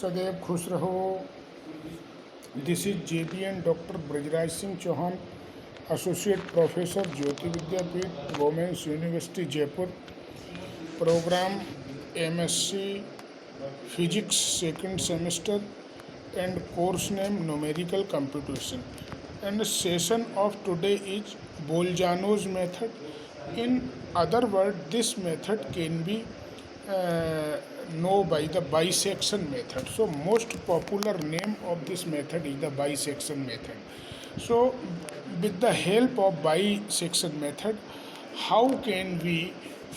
सदैव खुश रहो। This is JBN doctor Brajraj Singh Chauhan, associate professor, Jyoti Vidyapeeth, women's university Jaipur. Program MSc physics second semester and course name numerical computation, and the session of today is Bolzano's method. In other words, this method can be known by the bisection method. So most popular name of this method is the bisection method. So with the help of bisection method, how can we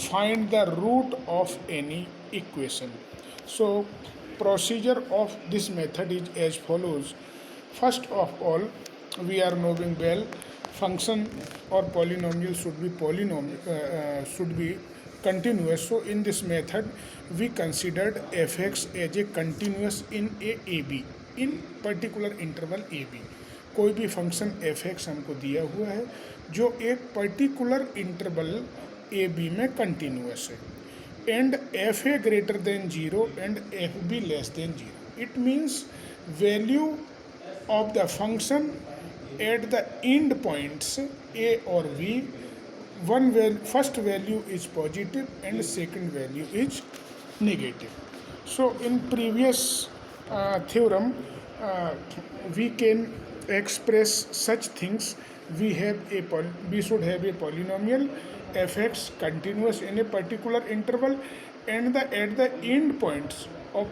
find the root of any equation? So procedure of this method is as follows. First of all, we are knowing well function or polynomial should be continuous. So in this method we considered fx as a continuous in a AB, in particular interval AB. कोई भी function fx हमको दिया हुआ है जो एक particular interval AB में continuous है, and fa greater than 0 and fb less than 0. It means value of the function at the end points a or b, first value is positive and second value is negative. So in previous theorem we can express such things. We should have a polynomial fx continuous in a particular interval, and at the end points of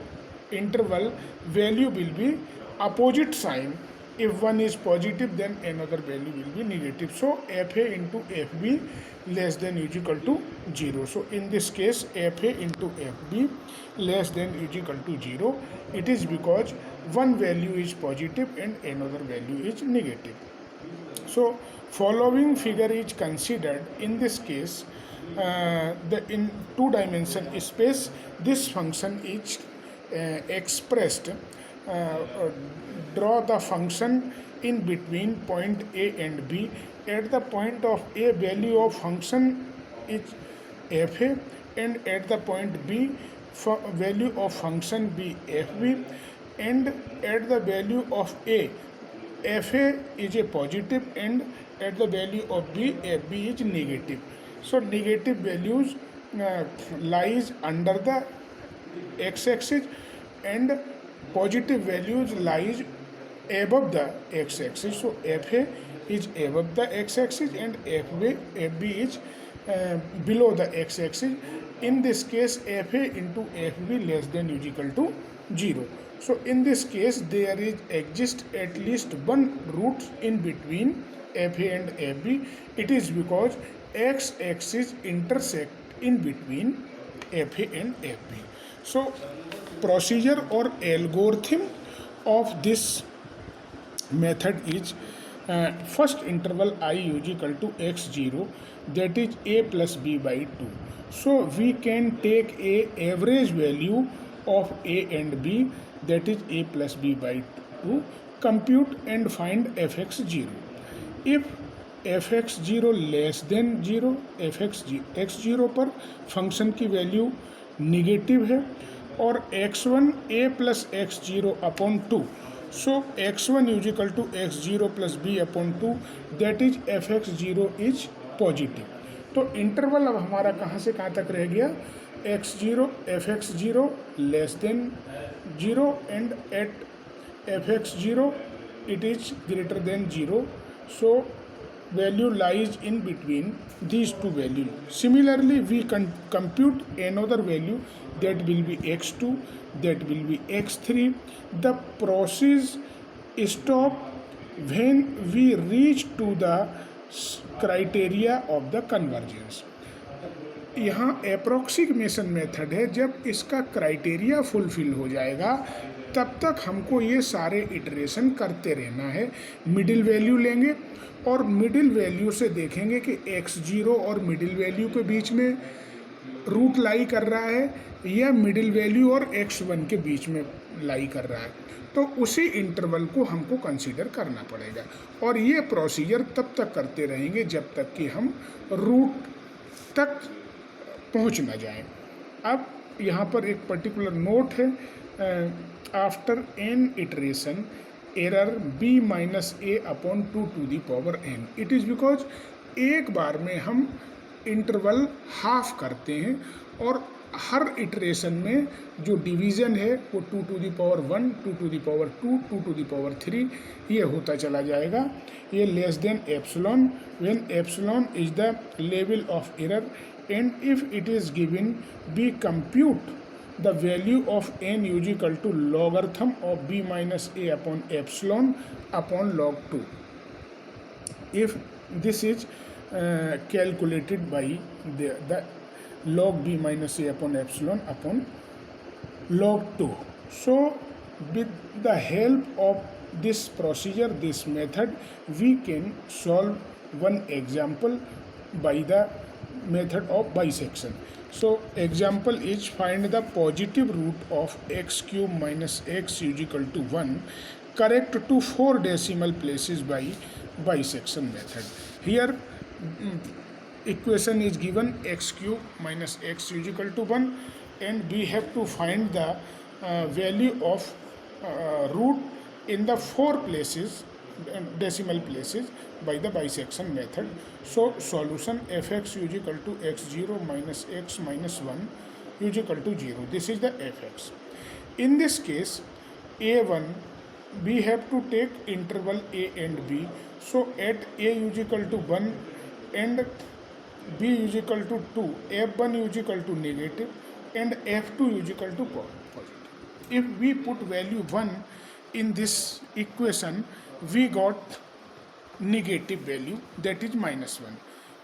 interval value will be opposite sign. If one is positive, then another value will be negative. So fa into fb less than or equal to 0. So in this case fa into fb less than or equal to 0. It is because one value is positive and another value is negative. So following figure is considered. In this case, in two-dimension space, this function is expressed. Draw the function in between point A and B. At the point of A, value of function is fa, and at the point B, value of function be fb, and at the value of A, fa is a positive, and at the value of b, fb is negative. So negative values lies under the x-axis, and positive values lies above the x-axis. So fa is above the x-axis and fb is below the x-axis. In this case fa into fb less than or equal to 0. So in this case there exists at least one root in between fa and fb. It is because x-axis intersect in between fa and fb. So procedure or algorithm of this method is first interval I is equal to x0, that is a plus b by 2. So we can take a average value of a and b, that is a plus b by 2, compute and find fx0. If fx0 less than 0, x0 पर function की value negative है और x1 a plus x0 upon 2. So x1 is equal to x0 plus b upon 2, that is fx0 is positive. तो interval अब हमारा कहाँ से कहाँ तक रह गया, fx0 less than 0 and at fx0 it is greater than 0. So value lies in between these two values. Similarly, we can compute another value, that will be x2, that will be x3. The process stop when we reach to the criteria of the convergence. यहाँ approximation method है. जब इसका criteria fulfil हो जाएगा तब तक हमको ये सारे इटरेशन करते रहना है. मिडिल वैल्यू लेंगे और मिडिल वैल्यू से देखेंगे कि x0 और मिडिल वैल्यू के बीच में रूट लाई कर रहा है या मिडिल वैल्यू और x1 के बीच में लाई कर रहा है. तो उसी इंटरवल को हमको कंसीडर करना पड़ेगा और ये प्रोसीजर तब तक करते रहेंगे जब तक कि हम रूट तक पहुंच ना जाएं. अब यहाँ पर एक पर्टिकुलर नोट है after n iteration error b minus a upon 2 to the power n. It is because एक बार में हम इंटरवल हाफ करते हैं और हर इटरेशन में जो डिवीज़न है वो 2 to the power 1, 2 to the power 2, 2 to the power 3 ये होता चला जाएगा. ये less than epsilon when epsilon is the level of error and if it is given we compute the value of n is equal to logarithm of b minus a upon epsilon upon log 2. If this is calculated by the log b minus a upon epsilon upon log 2. So with the help of this procedure, this method, we can solve one example by the method of bisection. So example is find the positive root of x cube minus x is equal to 1 correct to 4 decimal places by bisection method. Here equation is given x cube minus x is equal to 1 and we have to find the value of root in the 4 places decimal places by the bisection method. So solution fx is equal to x0 minus x minus 1 is equal to 0. This is the fx. In this case a1 we have to take interval a and b. So at a is equal to 1 and b is equal to 2, f1 is equal to negative and f2 is equal to positive. If we put value 1 in this equation, we got negative value, that is minus 1.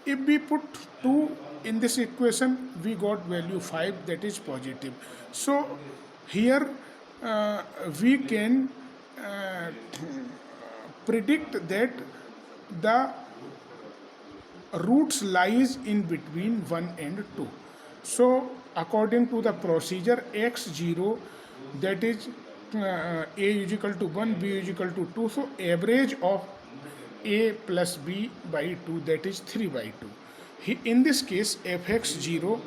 If we put 2 in this equation, we got value 5, that is positive. So here we can predict that the roots lies in between 1 and 2. So according to the procedure x0, that is a is equal to 1, b is equal to 2. So average of a plus b by 2, that is 3 by 2. In this case fx0,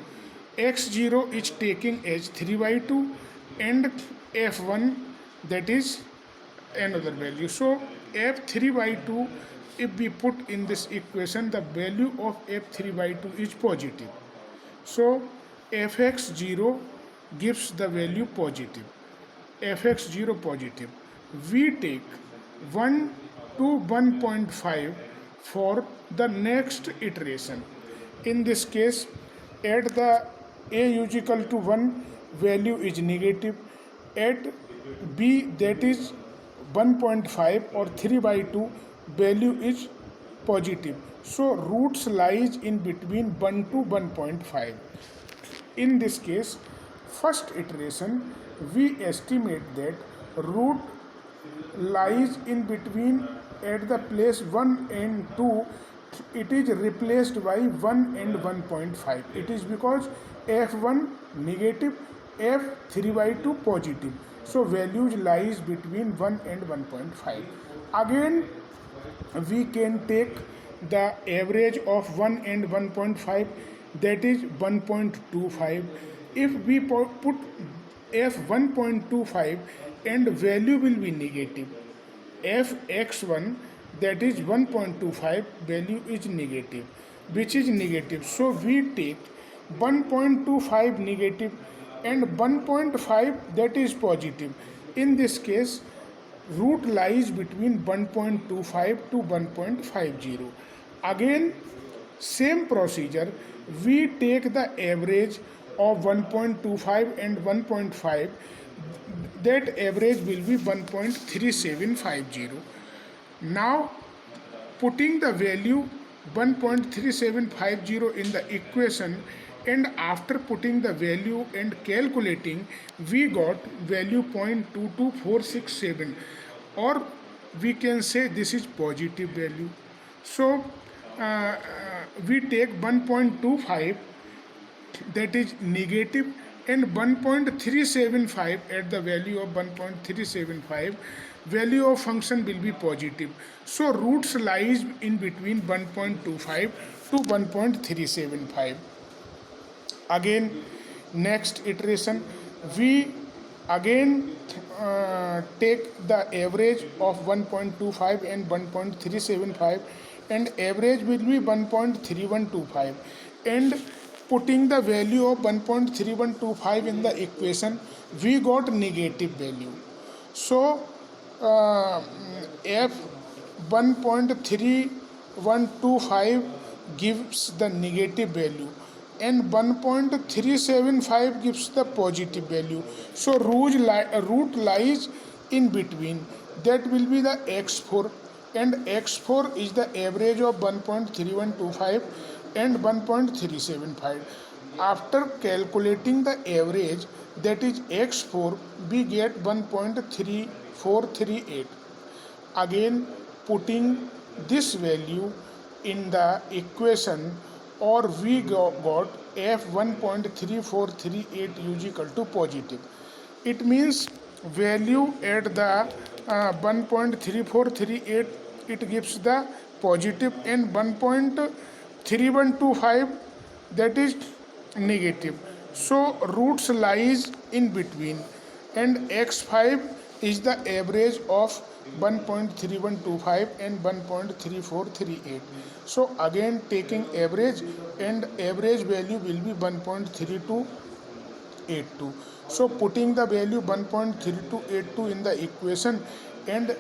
x0 is taking as 3 by 2 and f1 that is another value. So f3 by 2, if we put in this equation, the value of f3 by 2 is positive. So fx0 gives the value positive, fx0 positive. We take 1 to 1.5 for the next iteration. In this case at the a is equal to 1, value is negative. At b, that is 1.5 or 3 by 2, value is positive. So roots lies in between 1 to 1.5. In this case first iteration we estimate that root lies in between at the place 1 and 2. It is replaced by 1 and 1.5. It is because f1 negative, f3 by 2 positive. So values lies between 1 and 1.5. Again we can take the average of 1 and 1.5, that is 1.25. If we put f1.25 and value will be negative, fx1 that is 1.25, value is negative, which is negative. So we take 1.25 negative and 1.5 that is positive. In this case root lies between 1.25 to 1.50. Again same procedure, we take the average of 1.25 and 1.5, that average will be 1.3750. Now putting the value 1.3750 in the equation and after putting the value and calculating, we got value 0.22467, or we can say this is positive value. So we take 1.25 that is negative and 1.375 at the value of 1.375, value of function will be positive. So roots lies in between 1.25 to 1.375. Again next iteration we Again take the average of 1.25 and 1.375, and average will be 1.3125, and putting the value of 1.3125 in the equation, we got negative value. So f 1.3125 gives the negative value and 1.375 gives the positive value. So root lies in between. That will be the x4, and x4 is the average of 1.3125 and 1.375. After calculating the average, that is x4, we get 1.3438. Again putting this value in the equation, or we got f 1.3438 is equal to positive. It means value at the 1.3438, it gives the positive, and 1.3125, that is negative. So roots lies in between, and x5 is the average of 1.3125 and 1.3438. So again taking average, and average value will be 1.3282. So putting the value 1.3282 in the equation, and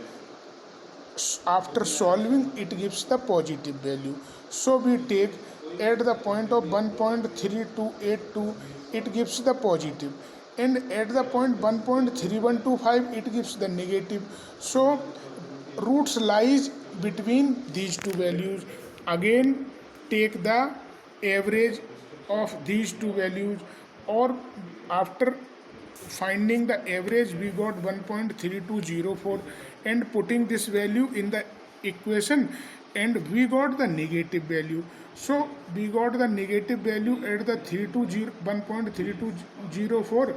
after solving it gives the positive value. So we take at the point of 1.3282, it gives the positive, and at the point 1.3125 it gives the negative. So roots lies between these two values. Again take the average of these two values, or after finding the average we got 1.3204, and putting this value in the equation, and we got the negative value. So we got the negative value at the 1.3204,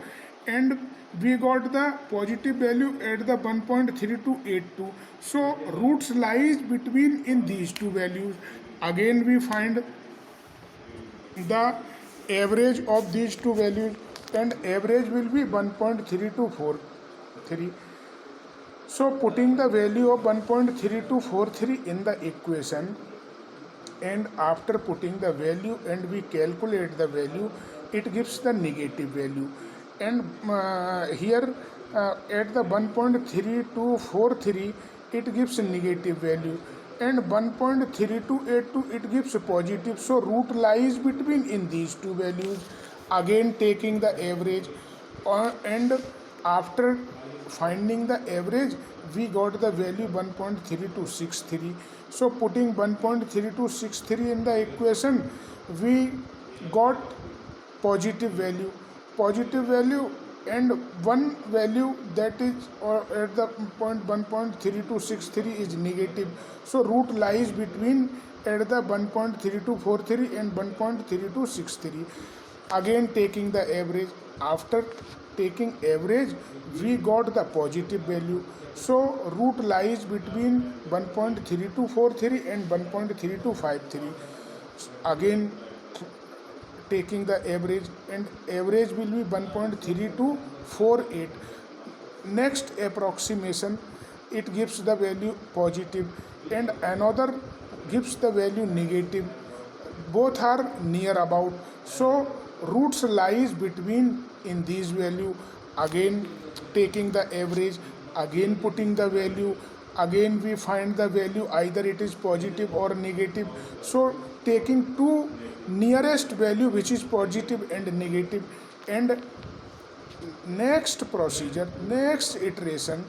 and we got the positive value at the 1.3282. So roots lies between in these two values. Again we find the average of these two values, and average will be 1.3243. So putting the value of 1.3243 in the equation, and after putting the value and we calculate the value, it gives the negative value. And here at the 1.3243 it gives a negative value, and 1.3282 it gives a positive. So root lies between in these two values. Again taking the average, and after finding the average we got the value 1.3263. So putting 1.3263 in the equation, we got positive value, and one value, that is at the point 1.3263 is negative. So root lies between at the 1.3243 and 1.3263. Again taking the average, after taking average we got the positive value. So root lies between 1.3243 and 1.3253. Again taking the average, and average will be 1.3248. Next approximation, it gives the value positive, and another gives the value negative. Both are near about. So roots lies between in these value. Again taking the average, again putting the value, again we find the value, either it is positive or negative. So taking two nearest value, which is positive and negative, and next procedure, next iteration,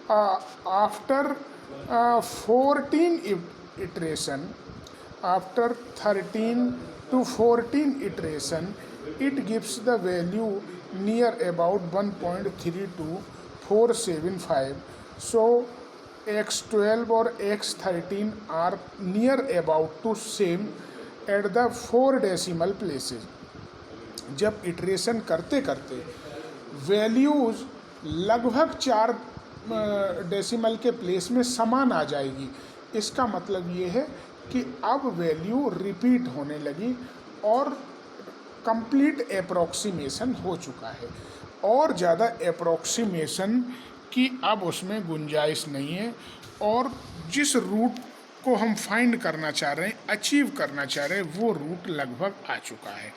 after 14 iteration, after 13 to 14 iteration, it gives the value near about 1.32475. So x12 or x13 are near about to same at the 4 decimal places. जब iteration करते करते values लगभग 4 decimal के place में समान आ जाएगी, इसका मतलब ये है कि अब वैल्यू रिपीट होने लगी और कंप्लीट अप्रॉक्सीमेशन हो चुका है. और ज़्यादा अप्रोक्सीमेशन की अब उसमें गुंजाइश नहीं है, और जिस रूट को हम फाइंड करना चाह रहे हैं, अचीव करना चाह रहे हैं, वो रूट लगभग आ चुका है।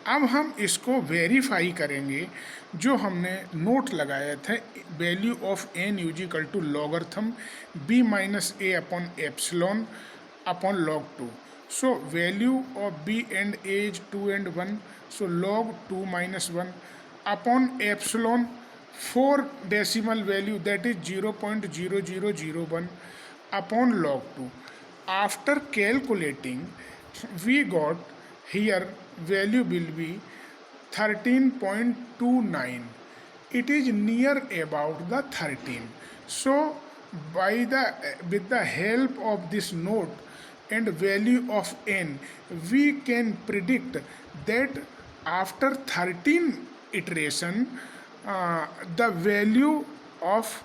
अब हम इसको वेरीफाई करेंगे, जो हमने नोट लगाया था, value of n is equal to logarithm b minus a upon epsilon upon log 2. So value of b and a is 2 and 1. So log 2 minus 1 upon epsilon 4 decimal value, that is 0.0001 upon log 2. After calculating, we got here value will be 13.29. It is near about the 13. So with the help of this note and value of n, we can predict that after 13 iteration, the value of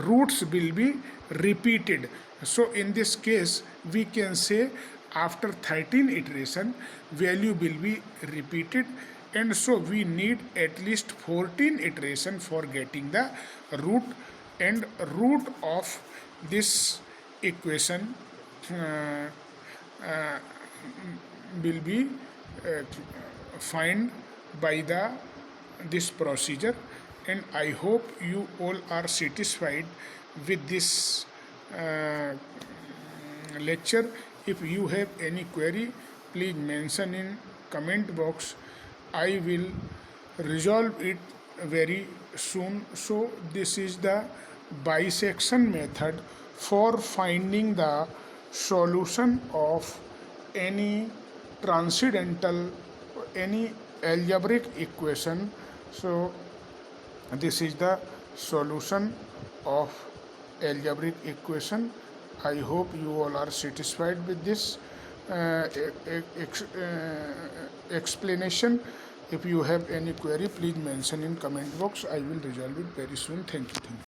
roots will be repeated. So in this case, we can say after 13 iteration, value will be repeated, and so we need at least 14 iteration for getting the root, and root of this equation will be find by this procedure. And I hope you all are satisfied with this lecture. If you have any query, please mention in comment box. I will resolve it very soon. So this is the bisection method for finding the solution of any transcendental, any algebraic equation. So this is the solution of algebraic equation. I hope you all are satisfied with this explanation. If you have any query, please mention in comment box. I will resolve it very soon. Thank you.